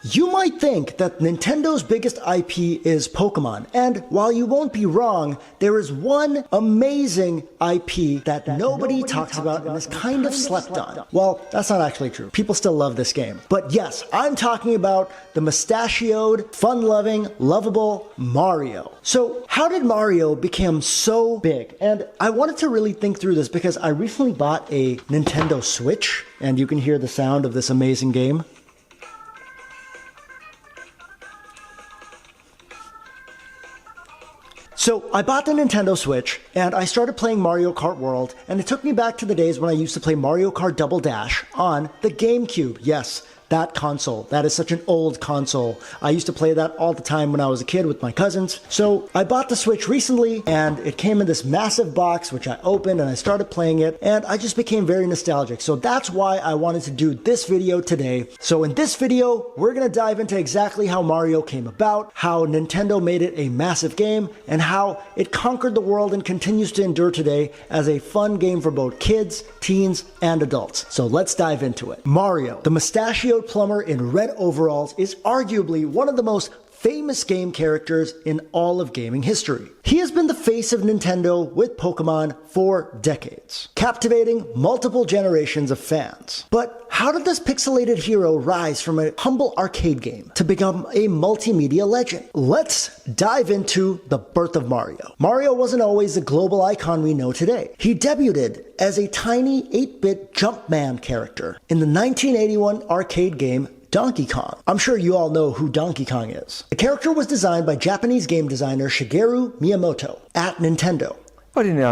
You might think that Nintendo's biggest IP is Pokemon, and while you won't be wrong, there is one amazing IP that nobody talks about and is kind of slept on. Well, that's not actually true. People still love this game. But yes, I'm talking about the mustachioed, fun-loving, lovable Mario. So how did Mario become so big? And I wanted to really think through this because I recently bought a Nintendo Switch, and you can hear the sound of this amazing game. So I bought the Nintendo Switch, and I started playing Mario Kart World, and it took me back to the days when I used to play Mario Kart Double Dash on the Gamecube. Yes, that console. That is such an old console. I used to play that all the time when I was a kid with my cousins. So I bought the Switch recently, and it came in this massive box, which I opened, and I started playing it, and I just became very nostalgic. So that's why I wanted to do this video today. So in this video, we're going to dive into exactly how Mario came about, how Nintendo made it a massive game, and how it conquered the world and continues to endure today as a fun game for both kids, teens, and adults. So let's dive into it. Mario, the mustachioed plumber in red overalls, is arguably one of the most famous game characters in all of gaming history. He has been the face of Nintendo with Pokemon for decades, captivating multiple generations of fans. But how did this pixelated hero rise from a humble arcade game to become a multimedia legend? Let's dive into the birth of Mario. Mario wasn't always the global icon we know today. He debuted as a tiny 8-bit Jumpman character in the 1981 arcade game Donkey Kong. I'm sure you all know who Donkey Kong is. The character was designed by Japanese game designer Shigeru Miyamoto at Nintendo. やっぱりね、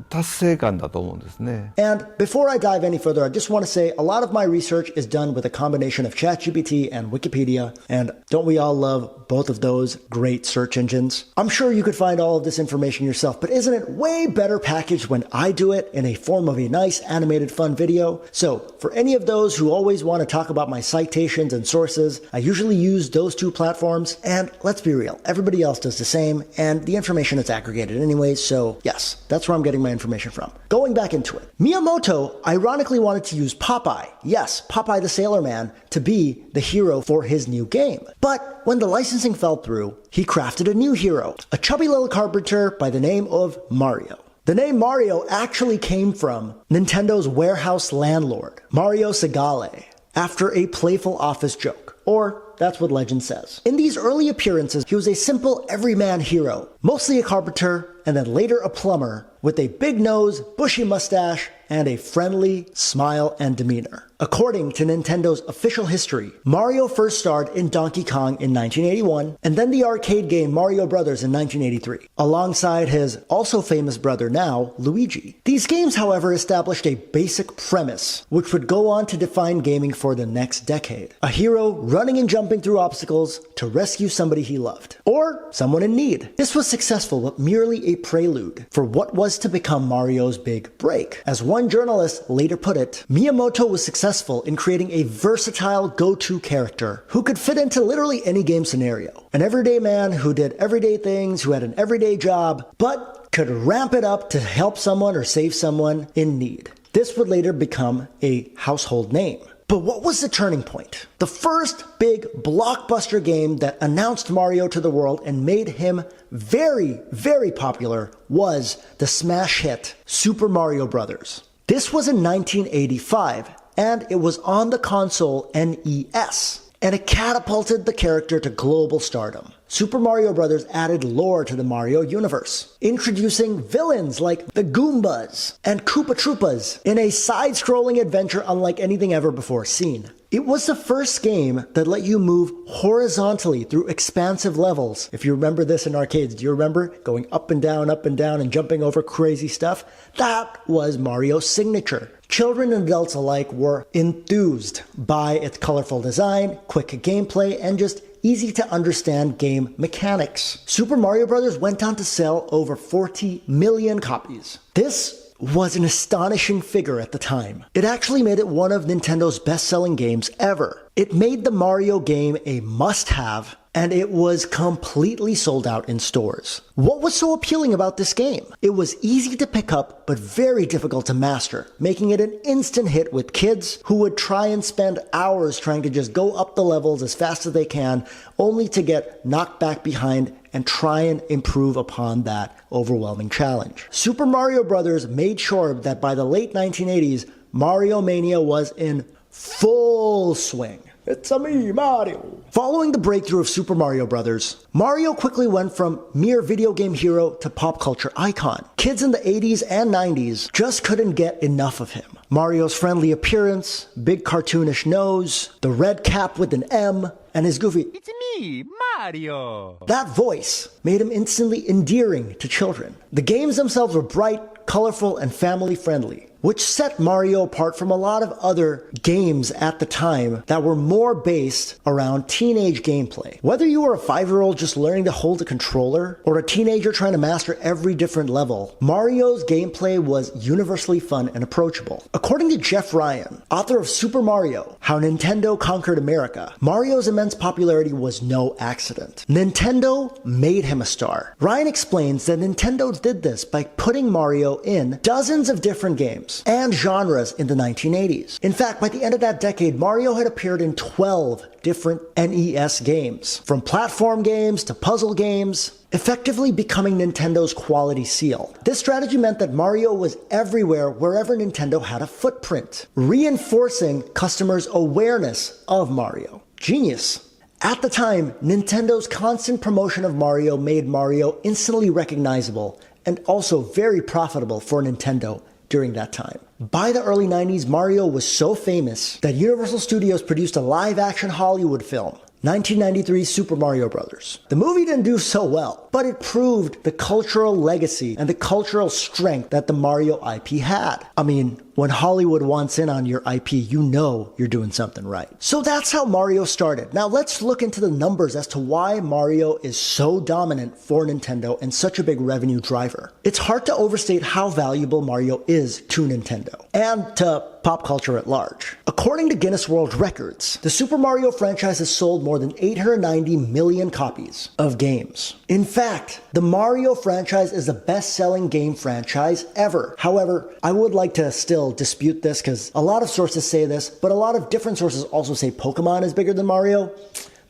達成感だと思うんですね。 And before I dive any further, I just want to say a lot of my research is done with a combination of ChatGPT and Wikipedia, and don't we all love both of those great search engines? I'm sure you could find all of this information yourself, but isn't it way better packaged when I do it in a form of a nice animated fun video? So for any of those who always want to talk about my citations and sources, I usually use those two platforms, and let's be real, everybody else does the same, and the information is aggregated anyways, so yes, that's where I'm getting my information from. Going back into it, Miyamoto ironically wanted to use Popeye, yes, Popeye the Sailor Man, to be the hero for his new game. But when the licensing fell through, he crafted a new hero, a chubby little carpenter by the name of Mario. The name Mario actually came from Nintendo's warehouse landlord, Mario Segale, after a playful office joke, or that's what legend says. In these early appearances, he was a simple everyman hero, mostly a carpenter, and then later a plumber, with a big nose, bushy mustache, and a friendly smile and demeanor. According to Nintendo's official history, Mario first starred in Donkey Kong in 1981, and then the arcade game Mario Brothers in 1983, alongside his also famous brother now, Luigi. These games, however, established a basic premise, which would go on to define gaming for the next decade. A hero running and jumping through obstacles to rescue somebody he loved, or someone in need. This was successful, but merely a prelude for what was to become Mario's big break. As one journalist later put it, Miyamoto was successful in creating a versatile go-to character who could fit into literally any game scenario. An everyday man who did everyday things, who had an everyday job, but could ramp it up to help someone or save someone in need. This would later become a household name. But what was the turning point? The first big blockbuster game that announced Mario to the world and made him very, very popular was the smash hit Super Mario Bros. This was in 1985, and it was on the console NES, and it catapulted the character to global stardom. Super Mario Bros. Added lore to the Mario universe, introducing villains like the Goombas and Koopa Troopas in a side-scrolling adventure unlike anything ever before seen. It was the first game that let you move horizontally through expansive levels. If you remember this in arcades, do you remember going up and down, and jumping over crazy stuff? That was Mario's signature. Children and adults alike were enthused by its colorful design, quick gameplay, and just easy to understand game mechanics. Super Mario Bros. Went on to sell over 40 million copies. This was an astonishing figure at the time. It actually made it one of Nintendo's best-selling games ever. It made the Mario game a must-have and it was completely sold out in stores. What was so appealing about this game? It was easy to pick up, but very difficult to master, making it an instant hit with kids who would try and spend hours trying to just go up the levels as fast as they can, only to get knocked back behind and try and improve upon that overwhelming challenge. Super Mario Bros. Made sure that by the late 1980s, Mario Mania was in full swing. It's-a me, Mario. Following the breakthrough of Super Mario Bros., Mario quickly went from mere video game hero to pop culture icon. Kids in the 80s and 90s just couldn't get enough of him. Mario's friendly appearance, big cartoonish nose, the red cap with an M, and his goofy, "It's me, Mario." That voice made him instantly endearing to children. The games themselves were bright, colorful, and family friendly, which set Mario apart from a lot of other games at the time that were more based around teenage gameplay. Whether you were a 5-year-old just learning to hold a controller, or a teenager trying to master every different level, Mario's gameplay was universally fun and approachable. According to Jeff Ryan, author of Super Mario: How Nintendo Conquered America, Mario's immense popularity was no accident. Nintendo made him a star. Ryan explains that Nintendo did this by putting Mario in dozens of different games and genres in the 1980s. In fact, by the end of that decade, Mario had appeared in 12 different NES games, from platform games to puzzle games, effectively becoming Nintendo's quality seal. This strategy meant that Mario was everywhere wherever Nintendo had a footprint, reinforcing customers' awareness of Mario. Genius. At the time, Nintendo's constant promotion of Mario made Mario instantly recognizable and also very profitable for Nintendo during that time. By the early 90s, Mario was so famous that Universal Studios produced a live-action Hollywood film, 1993's Super Mario Bros. The movie didn't do so well, but it proved the cultural legacy and the cultural strength that the Mario IP had. I mean, when Hollywood wants in on your IP, you know you're doing something right. So that's how Mario started. Now let's look into the numbers as to why Mario is so dominant for Nintendo and such a big revenue driver. It's hard to overstate how valuable Mario is to Nintendo and to pop culture at large. According to Guinness World Records, the Super Mario franchise has sold more than 890 million copies of games. In fact, the Mario franchise is the best-selling game franchise ever. However, I would like to still dispute this because a lot of sources say this, but a lot of different sources also say Pokemon is bigger than Mario.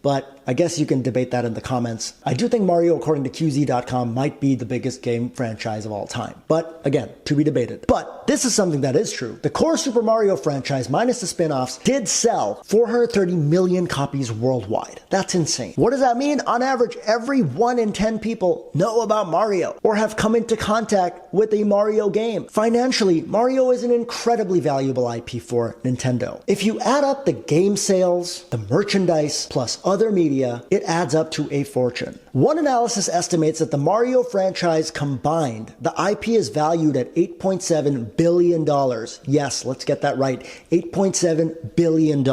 But I guess you can debate that in the comments. I do think Mario, according to QZ.com, might be the biggest game franchise of all time. But again, to be debated. But this is something that is true. The core Super Mario franchise, minus the spin-offs, did sell 430 million copies worldwide. That's insane. What does that mean? On average, every 1 in 10 people know about Mario or have come into contact with a Mario game. Financially, Mario is an incredibly valuable IP for Nintendo. If you add up the game sales, the merchandise, plus other media, it adds up to a fortune. One analysis estimates that the Mario franchise combined, the IP is valued at $8.7 billion. Yes, let's get that right. $8.7 billion.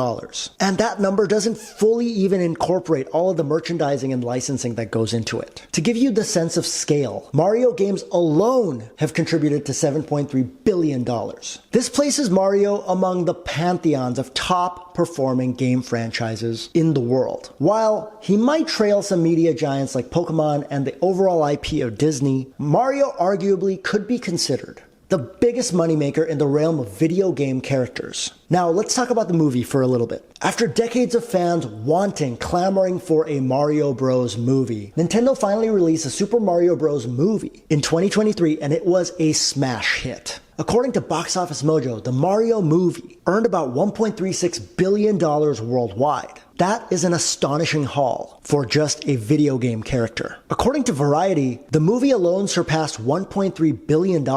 And that number doesn't fully even incorporate all of the merchandising and licensing that goes into it. To give you the sense of scale, Mario games alone have contributed to $7.3 billion. This places Mario among the pantheons of top performing game franchises in the world. While he might trail some media giants like Pokemon and the overall IP of Disney, Mario arguably could be considered the biggest moneymaker in the realm of video game characters. Now, let's talk about the movie for a little bit. After decades of fans clamoring for a Mario Bros. Movie, Nintendo finally released a Super Mario Bros. Movie in 2023, and it was a smash hit. According to Box Office Mojo, the Mario movie earned about $1.36 billion worldwide. That is an astonishing haul for just a video game character. According to Variety, the movie alone surpassed $1.3 billion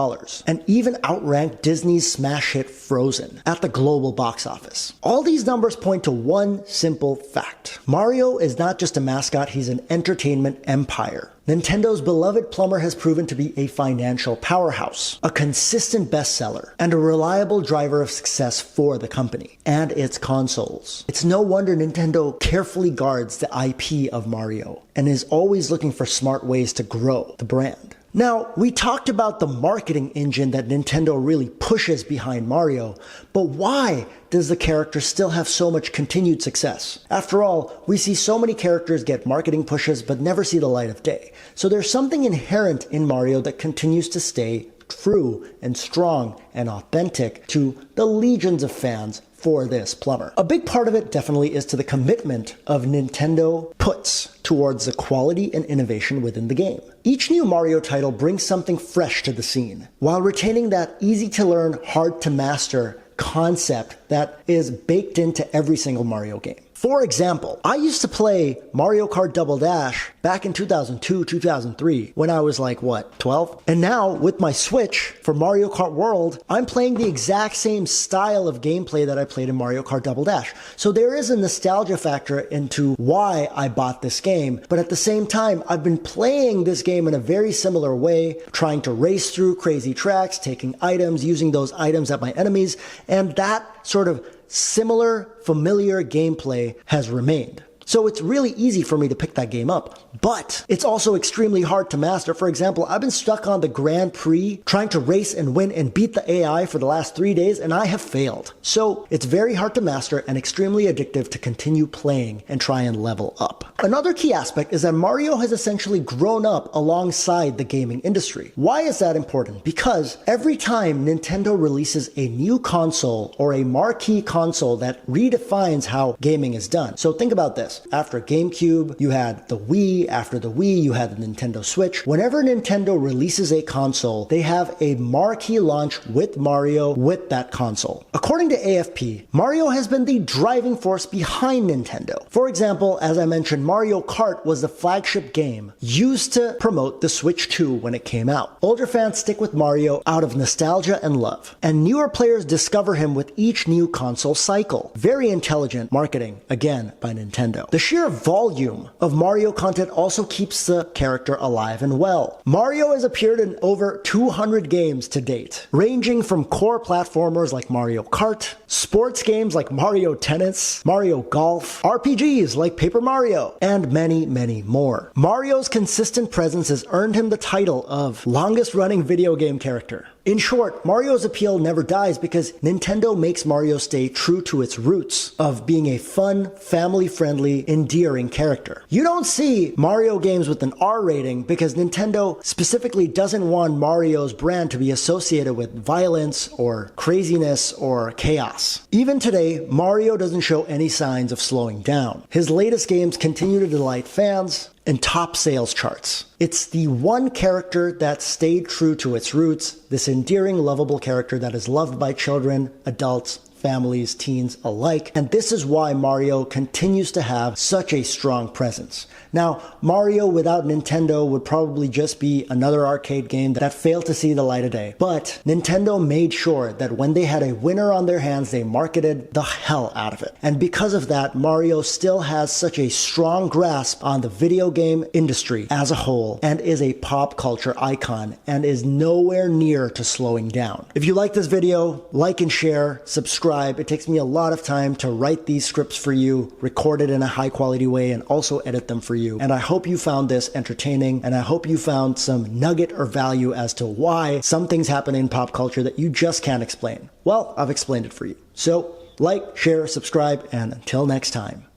and even outranked Disney's smash hit Frozen at the global box office. All these numbers point to one simple fact. Mario is not just a mascot, he's an entertainment empire. Nintendo's beloved plumber has proven to be a financial powerhouse, a consistent bestseller, and a reliable driver of success for the company and its consoles. It's no wonder Nintendo carefully guards the IP of Mario and is always looking for smart ways to grow the brand. Now, we talked about the marketing engine that Nintendo really pushes behind Mario, but why does the character still have so much continued success? After all, we see so many characters get marketing pushes but never see the light of day. So there's something inherent in Mario that continues to stay true and strong and authentic to the legions of fans for this plumber. A big part of it definitely is to the commitment of Nintendo puts towards the quality and innovation within the game. Each new Mario title brings something fresh to the scene, while retaining that easy to learn, hard to master concept that is baked into every single Mario game. For example, I used to play Mario Kart Double Dash back in 2002, 2003, when I was like, 12? And now, with my Switch for Mario Kart World, I'm playing the exact same style of gameplay that I played in Mario Kart Double Dash. So there is a nostalgia factor into why I bought this game, but at the same time, I've been playing this game in a very similar way, trying to race through crazy tracks, taking items, using those items at my enemies, and that sort of similar, familiar gameplay has remained. So it's really easy for me to pick that game up, but it's also extremely hard to master. For example, I've been stuck on the Grand Prix trying to race and win and beat the AI for the last 3 days, and I have failed. So it's very hard to master and extremely addictive to continue playing and try and level up. Another key aspect is that Mario has essentially grown up alongside the gaming industry. Why is that important? Because every time Nintendo releases a new console or a marquee console that redefines how gaming is done. So think about this. After Gamecube, you had the Wii. After the Wii, you had the Nintendo Switch. Whenever Nintendo releases a console, they have a marquee launch with Mario with that console. According to AFP, Mario has been the driving force behind Nintendo. For example, as I mentioned, Mario Kart was the flagship game used to promote the Switch 2 when it came out. Older fans stick with Mario out of nostalgia and love, and newer players discover him with each new console cycle. Very intelligent marketing, again, by Nintendo. The sheer volume of Mario content also keeps the character alive and well. Mario has appeared in over 200 games to date, ranging from core platformers like Mario Kart, sports games like Mario Tennis, Mario Golf, RPGs like Paper Mario, and many, many more. Mario's consistent presence has earned him the title of longest running video game character. In short, Mario's appeal never dies because Nintendo makes Mario stay true to its roots of being a fun, family-friendly, endearing character. You don't see Mario games with an R rating because Nintendo specifically doesn't want Mario's brand to be associated with violence or craziness or chaos. Even today, Mario doesn't show any signs of slowing down. His latest games continue to delight fans and top sales charts. It's the one character that stayed true to its roots, this endearing, lovable character that is loved by children, adults, families, teens alike, and this is why Mario continues to have such a strong presence. Now, Mario without Nintendo would probably just be another arcade game that failed to see the light of day. But Nintendo made sure that when they had a winner on their hands, they marketed the hell out of it. And because of that, Mario still has such a strong grasp on the video game industry as a whole and is a pop culture icon and is nowhere near to slowing down. If you like this video, like and share, subscribe. It takes me a lot of time to write these scripts for you, record it in a high quality way, and also edit them for you. And I hope you found this entertaining, and I hope you found some nugget or value as to why some things happen in pop culture that you just can't explain. Well, I've explained it for you. So, like, share, subscribe, and until next time.